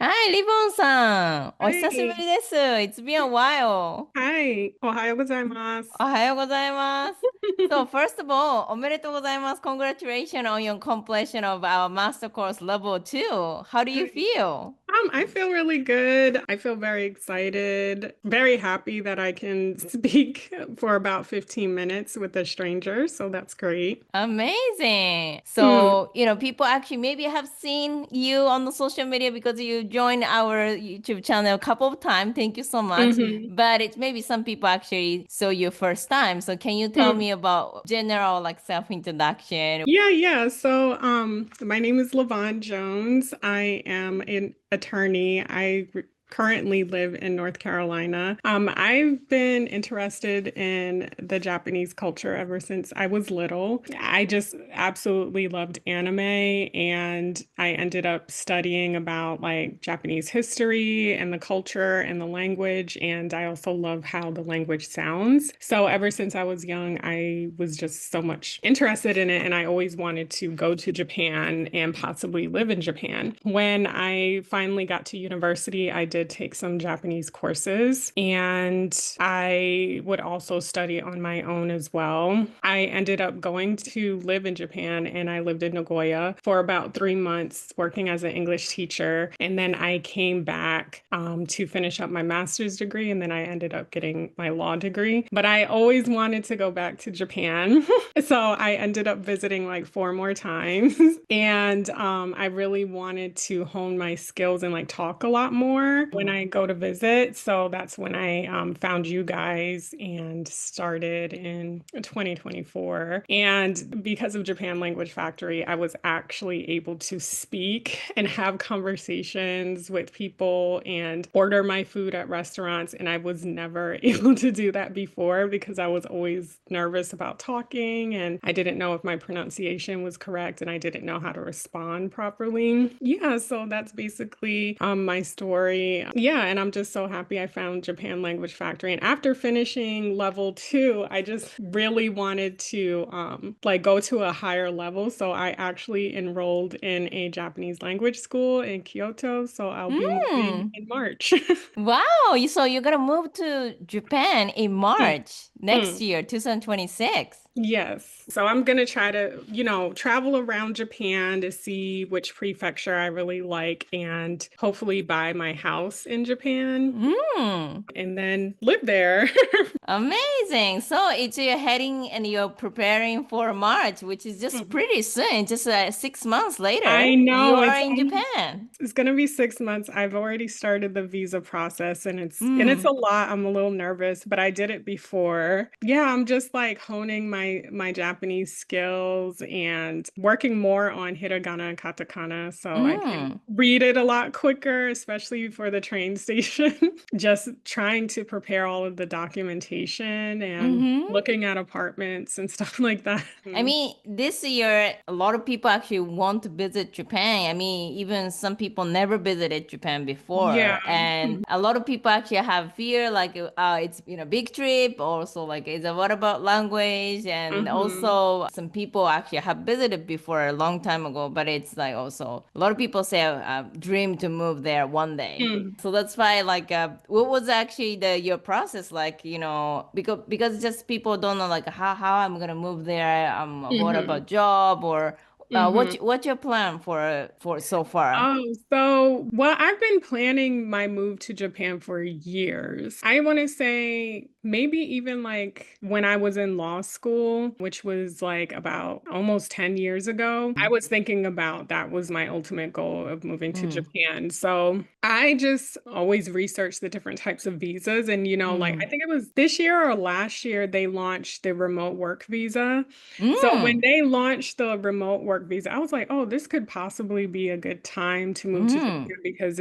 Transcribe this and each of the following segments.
はい、リボンさん。お久しぶり Hi. です。It's been a while. Hi. おはようございます。おはようございます。So, first of all, おめでとうございます。Congratulations on your completion of our master course level 2. How do you Hi. feel? I feel really good. I feel very excited, very happy that I can speak for about 15 minutes with a stranger. So that's great. Amazing. Mm, So, people actually maybe have seen you on the social media because you joined our YouTube channel a couple of times. Thank you so much. mhm, But it's maybe some people actually saw you first time. So, can you tell mm. me about general like self-introduction? Yeah. So, my name is Lavon Jones. I am an attorney. Currently live in North Carolina. I've been interested in the Japanese culture ever since I was little. I just absolutely loved anime, and I ended up studying about like Japanese history and the culture and the language. And I also love how the language sounds. So ever since I was young, I was just so much interested in it, and I always wanted to go to Japan and possibly live in Japan. When I finally got to university, I did take some Japanese courses, and I would also study on my own as well. I ended up going to live in Japan, and I lived in Nagoya for about 3 months working as an English teacher. And then I came back to finish up my master's degree, and then I ended up getting my law degree. But I always wanted to go back to Japan. So I ended up visiting like four more times. And I really wanted to hone my skills and like talk a lot more when I go to visit. So that's when I found you guys and started in 2024. And because of Japan Language Factory, I was actually able to speak and have conversations with people and order my food at restaurants. And I was never able to do that before because I was always nervous about talking and I didn't know if my pronunciation was correct and I didn't know how to respond properly. Yeah, so that's basically my story. Yeah, and I'm just so happy I found Japan Language Factory. And after finishing level 2, I just really wanted to like go to a higher level. So I actually enrolled in a Japanese language school in Kyoto. So I'll be moving Hmm. in March. Wow. So you're gonna move to Japan in Mm, March next mm. year, 2026. Yes. So I'm going to try to, travel around Japan to see which prefecture I really like and hopefully buy my house in Japan Hmm. and then live there. Amazing. So it's you're heading and you're preparing for March, which is just pretty soon, just 6 months later, I you know are in Japan. it's going to be 6 months. I've already started the visa process and it's Mm. a lot. I'm a little nervous, but I did it before. Yeah, I'm just like honing my Japanese skills and working more on hiragana and katakana so I can Mm. read it a lot quicker, especially for the train station. Just trying to prepare all of the documentation and Mm-hmm. looking at apartments and stuff like that. I mean, this year, a lot of people actually want to visit Japan. I mean, even some people never visited Japan Yeah. before. And a lot of people actually have fear, like, it's been a big trip. Also, like, is it what about language? And Hmm. also, some people actually have visited before a long time ago, but it's like also a lot of people say, dream to move there one day. So that's why, like, what was actually the your process like? Because just people don't know like how I'm gonna move there. What Hmm. about job or Hmm. what's your plan for so far? Well, I've been planning my move to Japan for years. I want to say maybe even like when I was in law school, which was like about almost 10 years ago, I was thinking about that was my ultimate goal of moving to Mm, Japan. So I just always researched the different types of visas. And, like I mm, think it was this year or last year, they launched the remote work visa. So when mm, they launched the remote work visa, I was like, oh, this could possibly be a good time to move to mm, Japan because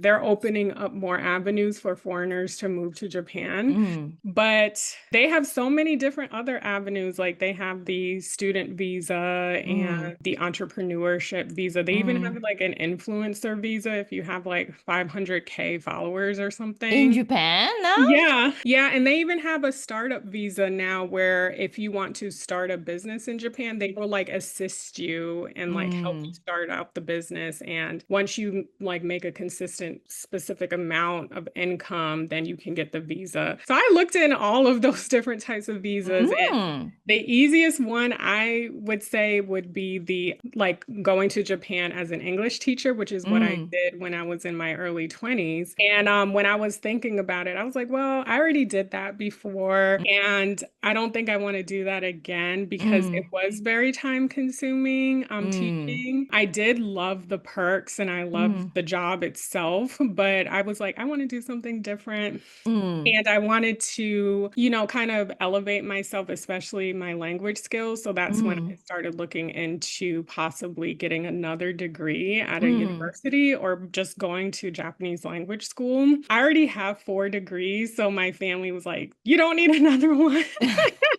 they're opening up more avenues for foreigners to move to Japan. mm, But they have so many different other avenues. Like they have the student visa mm, and the entrepreneurship visa. They even have mm. like an influencer visa if you have like 500K followers or In something. Japan now? Yeah, yeah, and they even have a startup visa now where if you want to start a business in Japan, they will like assist assist you and like help you Mm. start out the business. And once you like make a consistent, specific amount of income, then you can get the visa. So I looked in all of those different types of visas, and Mm. the easiest one I would say would be the like going to Japan as an English teacher, which is what I Mm. did when I was in my early 20s. And when I was thinking about it, I was like, well, I already did that before, and I don't think I want to do that again because it Mm. was very time consuming Mm. teaching. I did love the perks and I loved Mm. the job itself, but I was like, I want to do something different. Mm. And I wanted to, kind of elevate myself, especially my language skills. So that's when I Mm. started looking into possibly getting another degree at a Mm. university or just going to Japanese language school. I already have 4 degrees, so my family was like, "You don't need another one."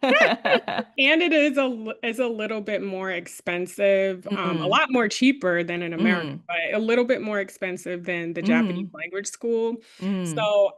And it is a little bit more expensive, a Mm. lot more cheaper than in America, Mm. but a little bit more expensive than the Japanese Mm. language school. Mm. So,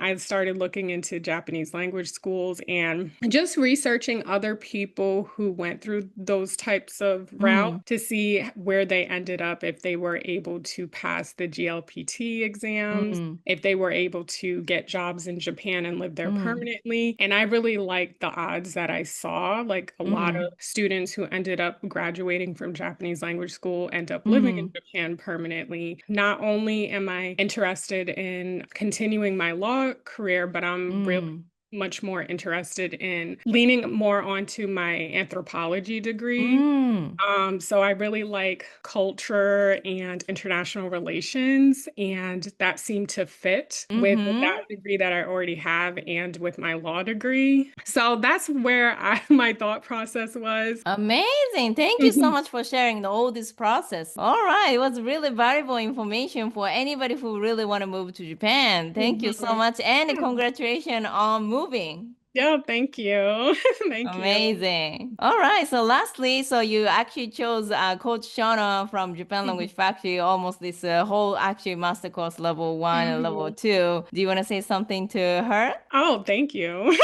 I started looking into Japanese language schools and just researching other people who went through those types of route Mm. to see where they ended up, if they were able to pass the GLPT exams, Mm. if they were able to get jobs in Japan and live there Mm. permanently. And I really liked the odds that I saw. Like a lot of Mm. students who ended up graduating from Japanese language school end up living in Mm. Japan permanently. Not only am I interested in continuing my law career, but I'm really Mm. much more interested in leaning more onto my anthropology degree. Mm. So I really like culture and international relations, and that seemed to fit with Mm-hmm. that degree that I already have and with my law degree. So that's where my thought process was. Amazing. Thank you so much for sharing all this process. All right. It was really valuable information for anybody who really want to move to Japan. Thank you so Mhm. much. And Yeah, congratulations on moving. yeah, thank you. Thank you. Amazing. All right. So lastly, so you actually chose Coach Shona from Japan Mhm. Language Factory, almost this whole actually master course level one and level Mhm. two. Do you want to say something to her? Oh, thank you.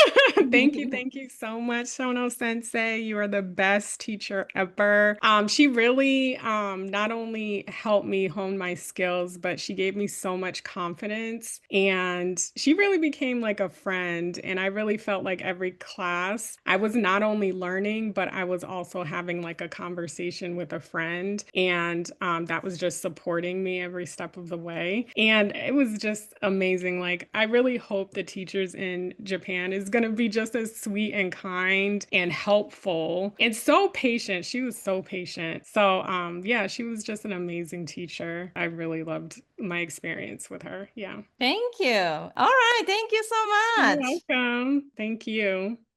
Thank you so much, Shono Sensei. You are the best teacher ever. She really not only helped me hone my skills, but she gave me so much confidence. And she really became like a friend. And I really felt like every class, I was not only learning, but I was also having like a conversation with a friend. And that was just supporting me every step of the way. And it was just amazing. Like, I really hope the teachers in Japan is going to be just as sweet and kind and helpful and so patient. She was so patient. So, yeah, she was just an amazing teacher. I really loved my experience with her. Yeah. Thank you. All right. Thank you so You're much. welcome. Thank you.